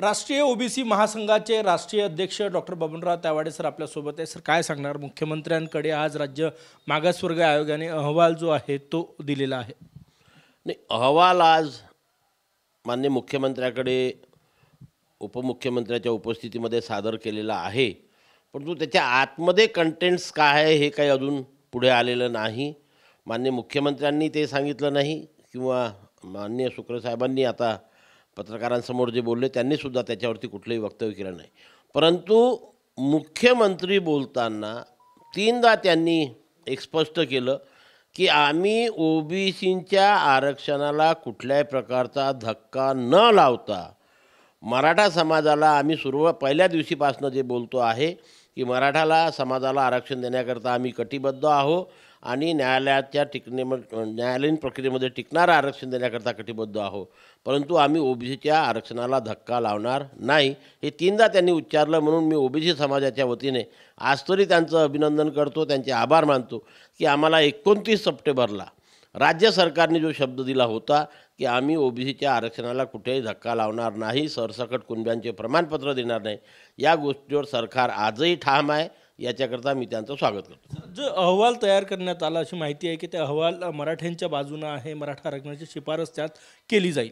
राष्ट्रीय ओबीसी महासंघाचे राष्ट्रीय अध्यक्ष डॉक्टर बबनराव तायवाडे सर आपल्यासोबत आहे. सर काय सांगणार, मुख्यमंत्र्यांकडे आज राज्य मागासवर्ग आयोगाने अहवाल जो आहे तो दिलेला आहे. नाही, अहवाल आज माननीय मुख्यमंत्र्याकडे उपमुख्यमंत्र्याच्या उपस्थितीमध्ये सादर केलेला आहे, परंतु त्याच्या आतमध्ये कंटेंट्स काय आहे हे काही अजून पुढे आलेलं नाही. माननीय मुख्यमंत्र्यांनी ते सांगितलं नाही किंवा माननीय शुक्रे साहेबांनी आता पत्रकारांसमोर जे बोलले त्यांनीसुद्धा त्याच्यावरती कुठलंही वक्तव्य केलं नाही. परंतु मुख्यमंत्री बोलताना तीनदा त्यांनी एक स्पष्ट केलं की आम्ही ओबीसींच्या आरक्षणाला कुठल्याही प्रकारचा धक्का न लावता मराठा समाजाला आम्ही पहिल्या दिवशीपासून जे बोलतो आहे की मराठाला समाजाला आरक्षण देण्याकरता आम्ही कटिबद्ध आहोत आणि न्यायालयीन प्रक्रियेमध्ये टिकणारं आरक्षण देण्याकरता कटिबद्ध आहोत, परंतु आम्ही ओबीसीच्या आरक्षणाला धक्का लावणार नाही, हे तीनदा त्यांनी उच्चारलं. म्हणून मी ओबीसी समाजाच्या वतीने आज तरी त्यांचं अभिनंदन करतो, त्यांचे आभार मानतो की आम्हाला 29 सप्टेंबरला राज्य सरकारने जो शब्द दिला होता की आम्ही ओबीसीच्या आरक्षणाला कुठेही धक्का लावणार नाही, सरसकट कुणब्यांचे प्रमाणपत्र देणार नाही, या गोष्टीवर सरकार आजही ठाम आहे. याच्याकरता मी त्यांचं स्वागत करतो. जो अहवाल तयार करण्यात आला अशी माहिती आहे की ते अहवाल मराठ्यांच्या बाजूनं आहे, मराठा आरक्षणाची शिफारस त्यात केली जाईल.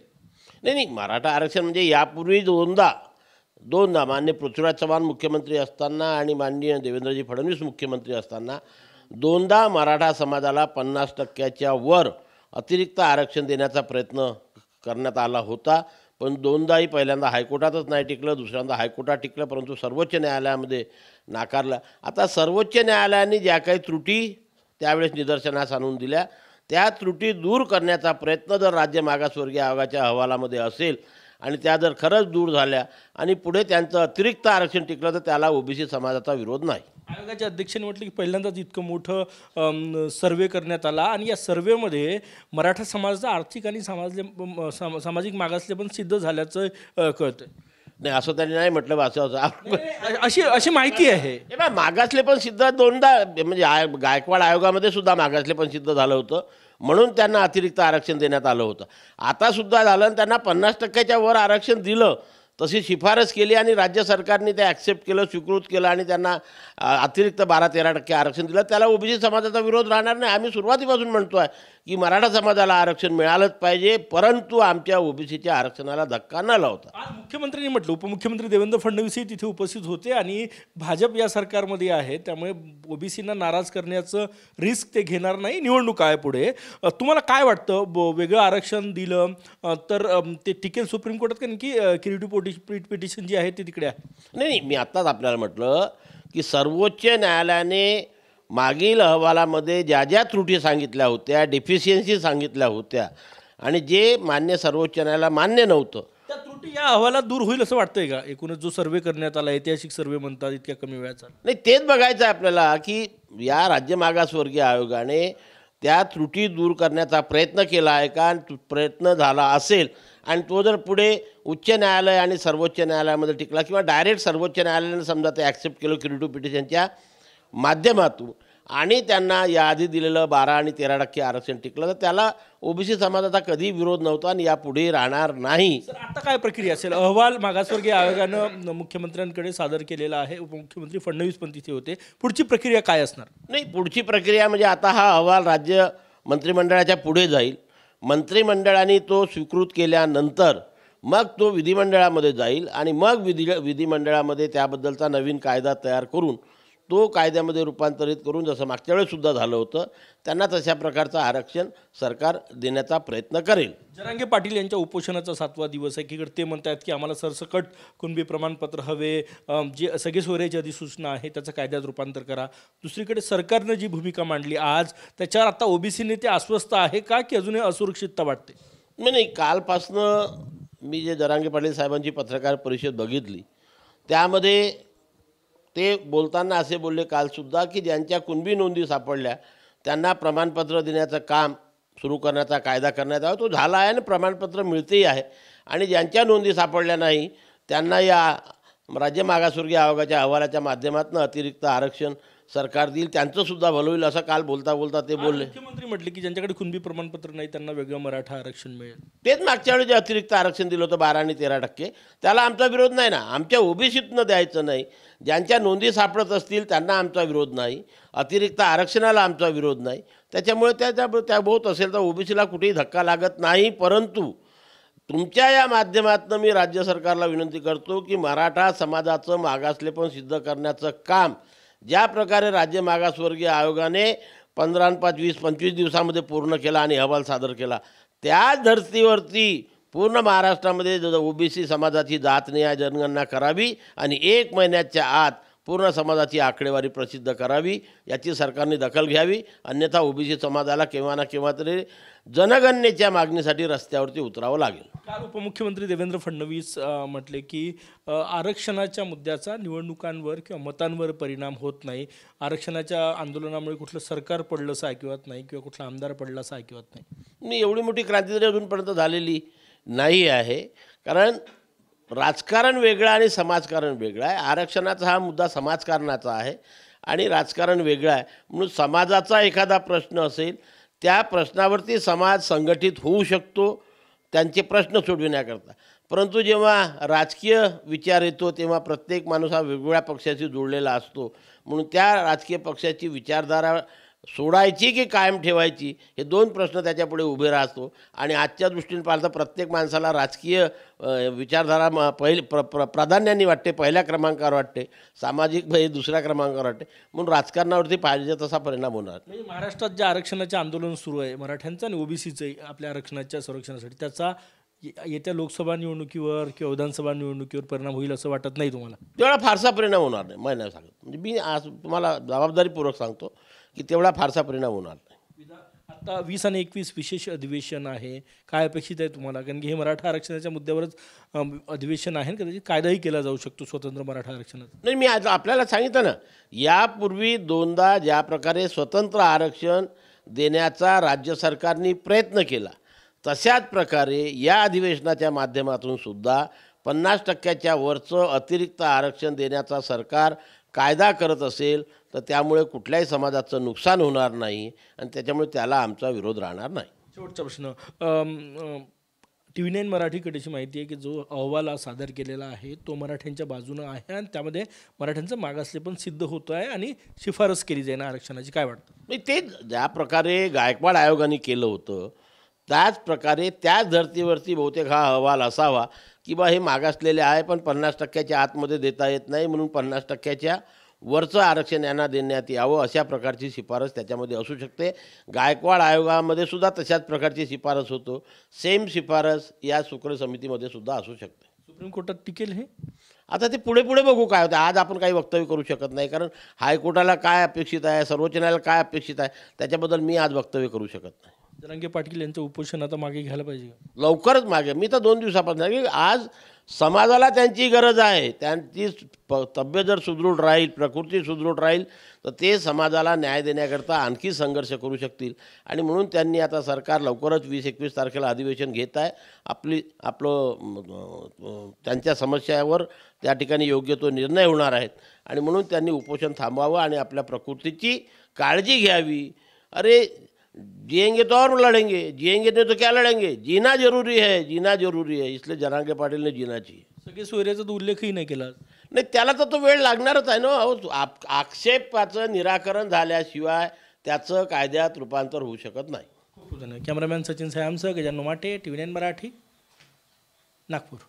नाही, मराठा आरक्षण म्हणजे यापूर्वी दोनदा माननीय पृथ्वीराज चव्हाण मुख्यमंत्री असताना आणि माननीय देवेंद्रजी फडणवीस मुख्यमंत्री असताना दोनदा मराठा समाजाला 50% वर अतिरिक्त आरक्षण देण्याचा प्रयत्न करण्यात आला होता, पण दोनदाही पहिल्यांदा हायकोर्टातच नाही टिकलं, दुसऱ्यांदा हायकोर्टात टिकलं, परंतु सर्वोच्च न्यायालयामध्ये नाकारलं. आता सर्वोच्च न्यायालयाने ज्या काही त्रुटी त्यावेळेस निदर्शनास आणून दिल्या त्या त्रुटी दूर करण्याचा प्रयत्न जर राज्य मागासवर्गीय आयोगाच्या अहवालामध्ये असेल आणि त्या जर खरंच दूर झाल्या आणि पुढे त्यांचं अतिरिक्त आरक्षण टिकलं तर त्याला ओबीसी समाजाचा विरोध नाही. आयोगाच्या अध्यक्षांनी म्हटलं की पहिल्यांदाच इतकं मोठं सर्वे करण्यात आला आणि या सर्वेमध्ये मराठा समाजाचा आर्थिक आणि सामाजिक मागासले पण सिद्ध झाल्याचं कळतं. नाही, असं त्यांनी नाही म्हटलं. अशी माहिती आहे. मागासले पण सिद्ध दोनदा, म्हणजे गायकवाड आयोगामध्ये सुद्धा मागासले पण सिद्ध झालं होतं, म्हणून त्यांना अतिरिक्त आरक्षण देण्यात आलं होतं. आता सुद्धा झालं आणि त्यांना 50%च्या वर आरक्षण दिलं, तशी शिफारस केली आणि राज्य सरकारने ते ॲक्सेप्ट केलं, स्वीकृत केलं आणि त्यांना अतिरिक्त 12-13% आरक्षण दिलं. त्याला ओबीसी समाजाचा विरोध राहणार नाही. आम्ही सुरुवातीपासून म्हणतो आहे की मराठा समाजाला आरक्षण मिळालंच पाहिजे, परंतु आमच्या ओबीसीच्या आरक्षणाला धक्का न लावता. आज मुख्यमंत्र्यांनी म्हटलं, उपमुख्यमंत्री देवेंद्र फडणवीसही तिथे उपस्थित होते आणि भाजप या सरकारमध्ये आहे, त्यामुळे ओबीसींना नाराज करण्याचं रिस्क ते घेणार नाही. निवडणूक आहे पुढे. तुम्हाला काय वाटतं, वेगळं आरक्षण दिलं तर ते टिकेल सुप्रीम कोर्टात, कारण की क्रिएटिव्ह पिटिशन जी आहे ती तिकडे आहे? नाही, मी आत्ताच आपल्याला म्हटलं की सर्वोच्च न्यायालयाने मागील अहवालामध्ये ज्या ज्या त्रुटी सांगितल्या होत्या, डेफिशियन्सी सांगितल्या होत्या आणि जे सर्वोच्च न्यायालयाला मान्य नव्हतं, त्या त्रुटी या अहवालात दूर होईल असं वाटतंय का? एकूणच जो सर्वे करण्यात आला, ऐतिहासिक सर्वे म्हणतात, इतक्या कमी वेळाचा. नाही, तेच बघायचं आहे आपल्याला की या राज्य मागासवर्गीय आयोगाने त्या त्रुटी दूर करण्याचा प्रयत्न केला आहे का, प्रयत्न झाला असेल आणि तो जर पुढे उच्च न्यायालय आणि सर्वोच्च न्यायालयामध्ये टिकला किंवा डायरेक्ट सर्वोच्च न्यायालयाने समजा ते ॲक्सेप्ट केलं क्रिएटिव्ह पिटिशनच्या माध्यमातून आणि त्यांना याआधी दिलेलं 12 आणि 13% आरक्षण टिकलं तर त्याला ओबीसी समाजाचा कधी विरोध नव्हता आणि यापुढे राहणार नाही. सर, आता काय प्रक्रिया असेल? अहवाल मागासवर्गीय आयोगानं मुख्यमंत्र्यांकडे सादर केलेला आहे, उपमुख्यमंत्री फडणवीस पण तिथे होते. पुढची प्रक्रिया काय असणार? नाही, पुढची प्रक्रिया म्हणजे आता हा अहवाल राज्य मंत्रिमंडळाच्या पुढे जाईल. मंत्रिमंडळाने तो स्वीकृत केल्यानंतर मग तो विधिमंडळामध्ये जाईल आणि मग विधिमंडळामध्ये त्याबद्दलचा नवीन कायदा तयार करून तो कायद्यामध्ये रूपांतरित करून, जसं मागच्या वेळेससुद्धा झालं होतं, त्यांना तशा प्रकारचं आरक्षण सरकार देण्याचा प्रयत्न करेल. जरांगे पाटील यांच्या उपोषणाचा 7वा दिवस आहे. एकीकडे ते म्हणतात की आम्हाला सरसकट कुणबी प्रमाणपत्र हवे, जे सगळे सोयऱ्याची अधिसूचना आहे त्याचं कायद्यात रूपांतर करा. दुसरीकडे सरकारनं जी भूमिका मांडली आज, त्याच्यावर आता ओबीसी नेते अस्वस्थ आहे का की अजूनही असुरक्षितता वाटते? नाही, कालपासनं मी जे जरांगे पाटील साहेबांची पत्रकार परिषद बघितली त्यामध्ये ते बोलताना असे बोलले कालसुद्धा की ज्यांच्या कुणबी नोंदी सापडल्या त्यांना प्रमाणपत्र देण्याचं काम सुरू करण्याचा कायदा करण्यात आला, तो झाला आहे आणि प्रमाणपत्र मिळतेही आहे. आणि ज्यांच्या नोंदी सापडल्या नाही त्यांना या राज्य मागासवर्गीय आयोगाच्या अहवालाच्या माध्यमातून अतिरिक्त आरक्षण सरकार देईल, त्यांचं सुद्धा भलं होईल असं काल बोलता बोलता ते बोलले. मुख्यमंत्री म्हटले की ज्यांच्याकडे कुणबी प्रमाणपत्र नाही त्यांना वेगळं मराठा आरक्षण मिळेल. तेच मागच्या वेळी जे अतिरिक्त आरक्षण दिलं होतं 12 आणि 13%, त्याला आमचा विरोध नाही ना. आमच्या ओबीसीतनं द्यायचं नाही, ज्यांच्या नोंदी सापडत असतील त्यांना आमचा विरोध नाही, अतिरिक्त आरक्षणाला आमचा विरोध नाही. त्याच्यामुळे त्या बहुत असेल तर ओबीसीला कुठेही धक्का लागत नाही. परंतु तुमच्या या माध्यमातून मी राज्य सरकारला विनंती करतो की मराठा समाजाचं मागासलेपण सिद्ध करण्याचं काम ज्या प्रकारे राज्य मागासवर्गीय आयोगाने 15 आणि 5, 20, 25 दिवसामध्ये पूर्ण केला आणि अहवाल सादर केला, त्याच धर्तीवरती पूर्ण महाराष्ट्रामध्ये ओबीसी समाजाची जातनिहाय जनगणना करावी आणि 1 महिन्याच्या आत पूर्ण समाजाची आकडेवारी प्रसिद्ध करावी, याची सरकारने दखल घ्यावी. अन्यथा ओबीसी समाजाला केव्हा ना केव्हा तरी जनगणनेच्या मागणीसाठी रस्त्यावरती उतरावं लागेल. काल उपमुख्यमंत्री देवेंद्र फडणवीस म्हटले की आरक्षणाच्या मुद्द्याचा निवडणुकांवर किंवा मतांवर परिणाम होत नाही. आरक्षणाच्या आंदोलनामुळे कुठलं सरकार पडलंसं ऐकिवत नाही किंवा कुठला आमदार पडलासं ऐकिवत नाही. मी एवढी मोठी क्रांती तरी अजूनपर्यंत झालेली नाही आहे. कारण राजकारण वेगळं आणि समाजकारण वेगळं आहे. आरक्षणाचा हा मुद्दा समाजकारणाचा आहे आणि राजकारण वेगळं आहे. म्हणून समाजाचा एखादा प्रश्न असेल, त्या प्रश्नावरती समाज संघटित होऊ शकतो त्यांचे प्रश्न सोडविण्याकरता. परंतु जेव्हा राजकीय विचार येतो तेव्हा प्रत्येक माणूस हा वेगवेगळ्या पक्षाशी जोडलेला असतो. म्हणून त्या राजकीय पक्षाची विचारधारा सोडायची की कायम ठेवायची, हे 2 प्रश्न त्याच्यापुढे उभे राहतो. आणि आजच्या दृष्टीने पाहता प्रत्येक माणसाला राजकीय विचारधारा प्राधान्याने वाटते, पहिल्या क्रमांकावर वाटते, सामाजिक दुसऱ्या क्रमांकावर वाटते. म्हणून राजकारणावरती पाहिजे तसा परिणाम होणार. म्हणजे महाराष्ट्रात जे आरक्षणाचे आंदोलन सुरू आहे मराठ्यांचं आणि ओबीसीचं आपल्या आरक्षणाच्या संरक्षणासाठी, त्याचा येत्या लोकसभा निवडणुकीवर किंवा विधानसभा निवडणुकीवर परिणाम होईल असं वाटत नाही तुम्हाला? तेवढा फारसा परिणाम होणार नाही. मी नाही सांगत, म्हणजे मी आज तुम्हाला जबाबदारीपूर्वक सांगतो की तेवढा फारसा परिणाम होणार नाही. आता 20 आणि 21 विशेष अधिवेशन आहे, काय अपेक्षित आहे तुम्हाला? कारण की हे मराठा आरक्षणाच्या मुद्द्यावरच अधिवेशन आहे, कदाचित कायदाही केला जाऊ शकतो स्वतंत्र मराठा आरक्षणाचा. नाही, मी आज आपल्याला सांगितलं ना, यापूर्वी 2दा ज्या प्रकारे स्वतंत्र आरक्षण देण्याचा राज्य सरकारने प्रयत्न केला, तशाच प्रकारे या अधिवेशनाच्या माध्यमातून सुद्धा 50% वरचं अतिरिक्त आरक्षण देण्याचा सरकार कायदा करत असेल तर त्यामुळे कुठल्याही समाजाचं नुकसान होणार नाही आणि त्याच्यामुळे त्याला आमचा विरोध राहणार नाही. शेवटचा प्रश्न, TV9 मराठीकडेची माहिती आहे की जो अहवाल सादर केलेला आहे तो मराठ्यांच्या बाजूनं आहे आणि त्यामध्ये मराठ्यांचं मागासलेपण सिद्ध होतं आहे आणि शिफारस केली जाईल आरक्षणाची. काय वाटतं? नाही, ते ज्या प्रकारे गायकवाड आयोगाने केलं होतं त्याच प्रकारे त्याच धर्तीवरती बहुतेक हा अहवाल असावा की बा हे मागासलेले आहे पण 50%च्या आतमध्ये देता येत नाही, म्हणून 50%च्या वरचं आरक्षण यांना देण्यात यावं, अशा प्रकारची शिफारस त्याच्यामध्ये असू शकते. गायकवाड आयोगामध्ये सुद्धा तशाच प्रकारची शिफारस होतो. सेम शिफारस या सुकळे समितीमध्ये सुद्धा असू शकते. सुप्रीम कोर्टात टिकेल हे? आता ते पुढे पुढे बघू काय होतं. आज आपण काही वक्तव्य करू शकत नाही, कारण हायकोर्टाला काय अपेक्षित आहे, सर्वोच्च न्यायालयाला काय अपेक्षित आहे, त्याच्याबद्दल मी आज वक्तव्य करू शकत नाही. जरांगे पाटील यांचं उपोषण आता मागे घ्यायला पाहिजे का? लवकरच मागे. मी तर 2 दिवसापासून की आज समाजाला त्यांची गरज आहे. त्यांची तब्येत जर सुदृढ राहील, प्रकृती सुदृढ राहील तर ते समाजाला न्याय देण्याकरता आणखी संघर्ष करू शकतील. आणि म्हणून त्यांनी आता सरकार लवकरच 20-21 तारखेला अधिवेशन घेत आहे. त्यांच्या समस्यावर त्या ठिकाणी योग्य तो निर्णय होणार आहेत आणि म्हणून त्यांनी उपोषण थांबवावं आणि आपल्या प्रकृतीची काळजी घ्यावी. अरे जिएंगे तो और लड़ेंगे, जिएंगे नहीं तो क्या लड़ेंगे, जीना जरूरी है, जीना जरूरी है, इसलिए जरांगे पाटील ने जीना चाहिए. सगळे सोयऱ्याचा तर उल्लेखही नाही केला. नाही, त्याला तर तो वेळ लागणारच आहे ना. आक्षेपाचं निराकरण झाल्याशिवाय त्याचं कायद्यात रूपांतर होऊ शकत नाही. खूप धन्यवाद. कॅमेरामॅन सचिन सायांसह गजानन माटे, TV9 मराठी, नागपूर.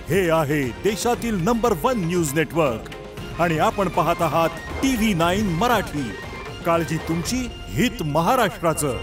हे आहे देशातील नंबर 1 न्यूज नेटवर्क आणि आपण पाहत आहात TV9 मराठी. काळजी तुमची, हित महाराष्ट्राचं.